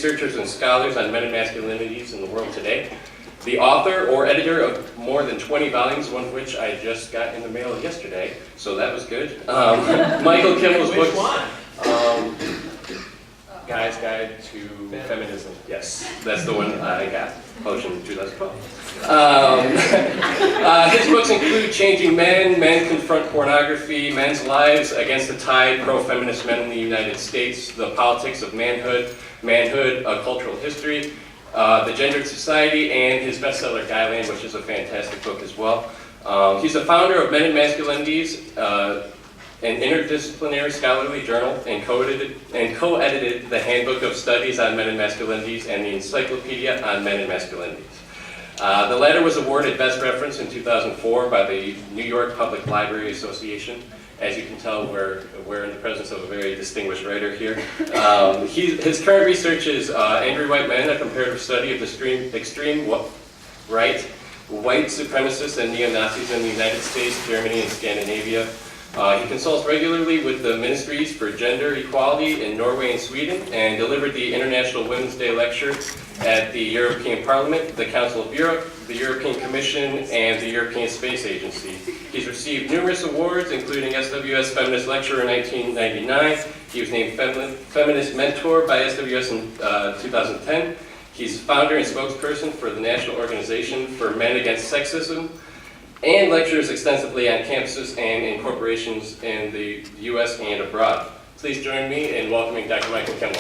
researchers and scholars on men and masculinities in the world today. The author or editor of more than 20 volumes, one of which I just got in the mail yesterday, so that was good. Michael Kimmel's books. Which one? Guy's Guide to Feminism. Yes, that's the one I got, published in 2012. His books include Changing Men, Men Confront Pornography, Men's Lives Against the Tide, Pro-Feminist Men in the United States, The Politics of Manhood, Manhood, A Cultural History, The Gendered Society, and his bestseller Guyland, which is a fantastic book as well. He's the founder of Men and Masculinities, an interdisciplinary scholarly journal, and co-edited the Handbook of Studies on Men and Masculinities and the Encyclopedia on Men and Masculinities. The latter was awarded Best Reference in 2004 by the New York Public Library Association. As you can tell, we're in the presence of a very distinguished writer here. His current research is Angry White Men, a comparative study of the extreme right, white supremacists and neo-Nazis in the United States, Germany, and Scandinavia. He consults regularly with the Ministries for Gender Equality in Norway and Sweden, and delivered the International Women's Day Lecture at the European Parliament, the Council of Europe, the European Commission, and the European Space Agency. He's received numerous awards, including SWS Feminist Lecturer in 1999. He was named Feminist Mentor by SWS in 2010. He's founder and spokesperson for the National Organization for Men Against Sexism, and lectures extensively on campuses and in corporations in the U.S. and abroad. Please join me in welcoming Dr. Michael Kimmel.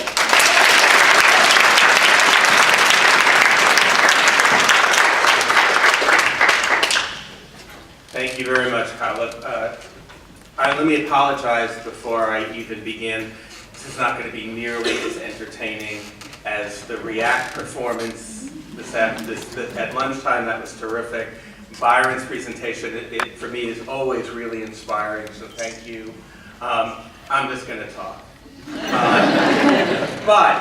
Thank you very much, Kyle. Let me apologize before I even begin. This is not going to be nearly as entertaining as the React performance at lunchtime. That was terrific. Byron's presentation, for me, is always really inspiring, so thank you. I'm just going to talk. But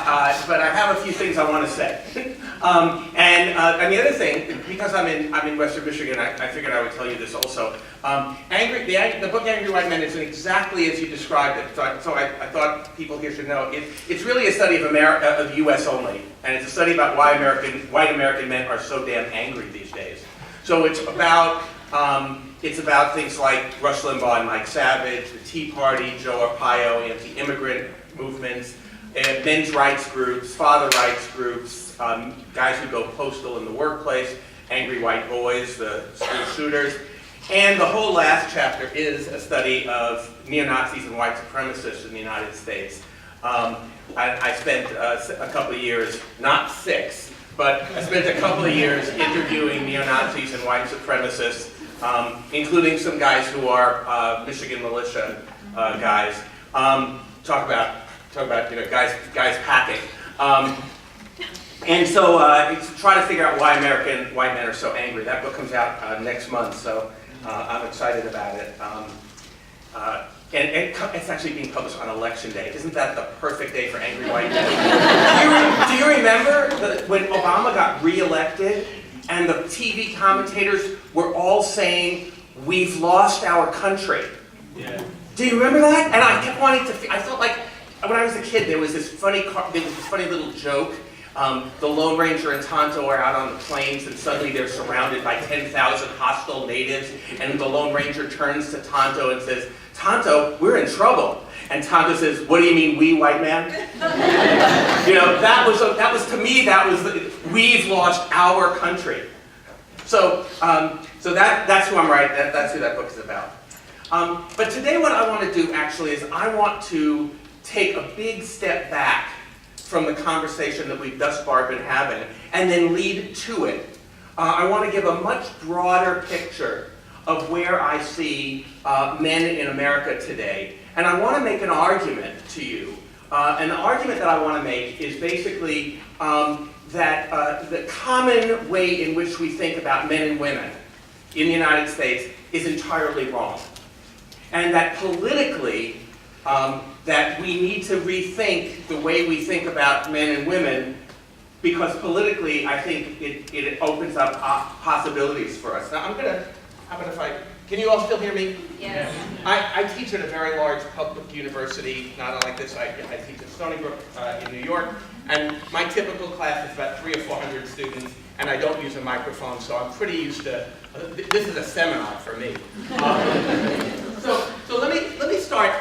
I have a few things I want to say. And the other thing, because I'm in Western Michigan, I figured I would tell you this also. The book Angry White Men is exactly as you described it, so I thought people here should know. It's really a study of the U.S. only, and it's a study about why white American men are so damn angry these days. So it's about things like Rush Limbaugh and Mike Savage, the Tea Party, Joe Arpaio, anti-immigrant movements, men's rights groups, father rights groups, guys who go postal in the workplace, angry white boys, the school shooters. And the whole last chapter is a study of neo-Nazis and white supremacists in the United States. I spent a couple of years, not 6, but I spent a couple of years interviewing neo-Nazis and white supremacists, including some guys who are Michigan militia guys. Talk about guys packing. And so try to figure out why American white men are so angry. That book comes out next month, so I'm excited about it. And it's actually being published on Election Day. Isn't that the perfect day for angry white men? Do you remember when Obama got reelected and the TV commentators were all saying, "We've lost our country"? Yeah. Do you remember that? And I kept wanting to. I felt like when I was a kid, there was this funny little joke. The Lone Ranger and Tonto are out on the plains, and suddenly they're surrounded by 10,000 hostile natives. And the Lone Ranger turns to Tonto and says, "Tonto, we're in trouble." And Tonto says, "What do you mean, we white man?" that was to me. We've lost our country. So that's who I'm writing. That's who that book is about. But today, what I want to do actually is I want to take a big step back from the conversation that we've thus far been having, and then lead to it. I want to give a much broader picture of where I see men in America today. And I want to make an argument to you. And the argument that I want to make is basically that the common way in which we think about men and women in the United States is entirely wrong. And that politically, that we need to rethink the way we think about men and women, because politically, I think it opens up possibilities for us. Now, can you all still hear me? Yes. I teach at a very large public university, not unlike this. I teach at Stony Brook in New York, And my typical class is about 300 or 400 students, and I don't use a microphone, so I'm pretty used to, this is a seminar for me. So let me start,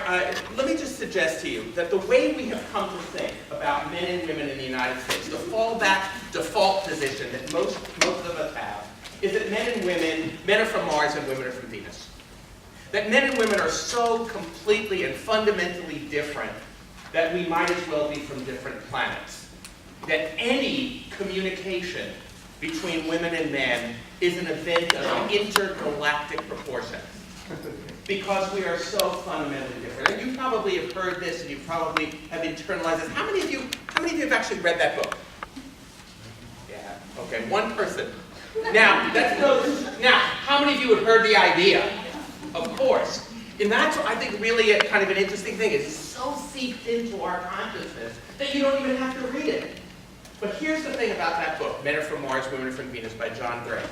let me just suggest to you that the way we have come to think about men and women in the United States, the fallback default position that most of us have, is that men are from Mars and women are from Venus. That men and women are so completely and fundamentally different that we might as well be from different planets. That any communication between women and men is an event of intergalactic proportions. Because we are so fundamentally different. And you probably have heard this and you probably have internalized this. How many of you have actually read that book? Yeah, okay, one person. Now, how many of you have heard the idea? Of course. And that's, I think, really kind of an interesting thing. It's so seeped into our consciousness that you don't even have to read it. But here's the thing about that book, Men Are From Mars, Women Are From Venus, by John Gray.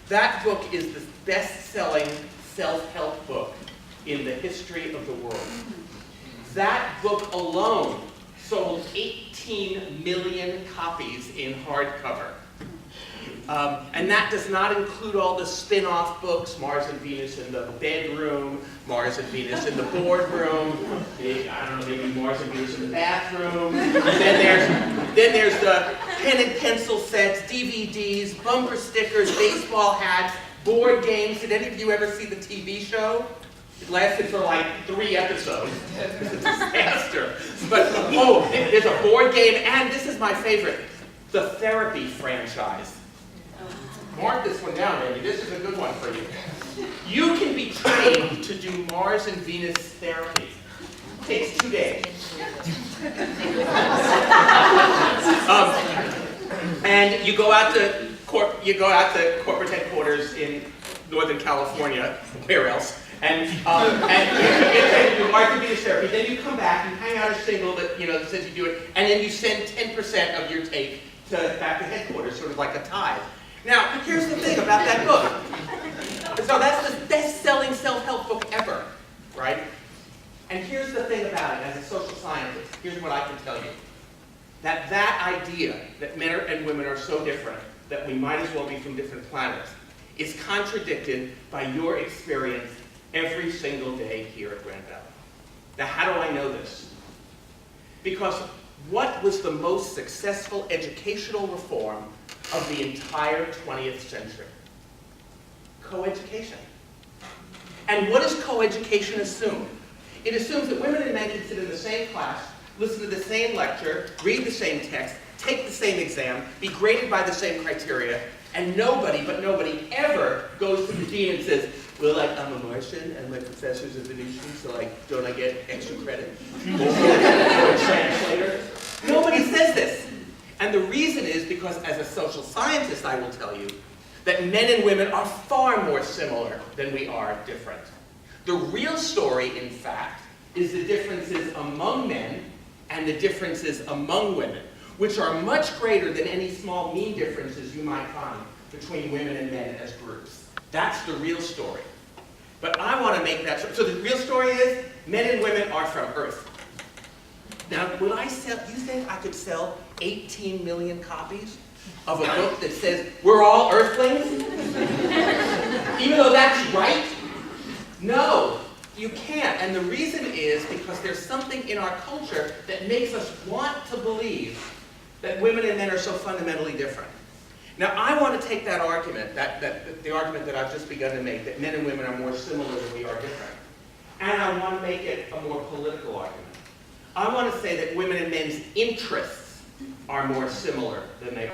That book is the best-selling self-help book in the history of the world. That book alone sold 18 million copies in hardcover. And that does not include all the spin-off books, Mars and Venus in the bedroom, Mars and Venus in the boardroom, I don't know, maybe Mars and Venus in the bathroom. Then there's the pen and pencil sets, DVDs, bumper stickers, baseball hats, board games. Did any of you ever see the TV show? It lasted for like 3 episodes. It's a disaster. But, there's a board game, and this is my favorite, the Therapy franchise. Mark this one down, baby. This is a good one for you. You can be trained to do Mars and Venus therapy. It takes 2 days. And you go out to corporate headquarters in Northern California, where else? And you Mars and Venus therapy. Then you come back, you hang out a shingle that that says you do it, and then you send 10% of your take back to headquarters, sort of like a tithe. Now, here's the thing about that book. So that's the best-selling self-help book ever, right? And here's the thing about it, as a social scientist, here's what I can tell you. That idea that men and women are so different that we might as well be from different planets is contradicted by your experience every single day here at Grand Valley. Now, how do I know this? Because what was the most successful educational reform of the entire 20th century? Coeducation. And what does coeducation assume? It assumes that women and men can sit in the same class, listen to the same lecture, read the same text, take the same exam, be graded by the same criteria, and nobody ever goes to the dean and says, well, I'm a Martian and my professor's a Venusian, so don't I get extra credit? Or a translator? Nobody says this. And the reason is because, as a social scientist, I will tell you that men and women are far more similar than we are different. The real story, in fact, is the differences among men and the differences among women, which are much greater than any small mean differences you might find between women and men as groups. That's the real story. But I want to make that so the real story is men and women are from Earth. Now, you think I could sell 18 million copies of a book that says we're all Earthlings? Even though that's right? No, you can't. And the reason is because there's something in our culture that makes us want to believe that women and men are so fundamentally different. Now, I want to take that argument, the argument that I've just begun to make, that men and women are more similar than we are different, and I want to make it a more political argument. I want to say that women and men's interests are more similar than they are.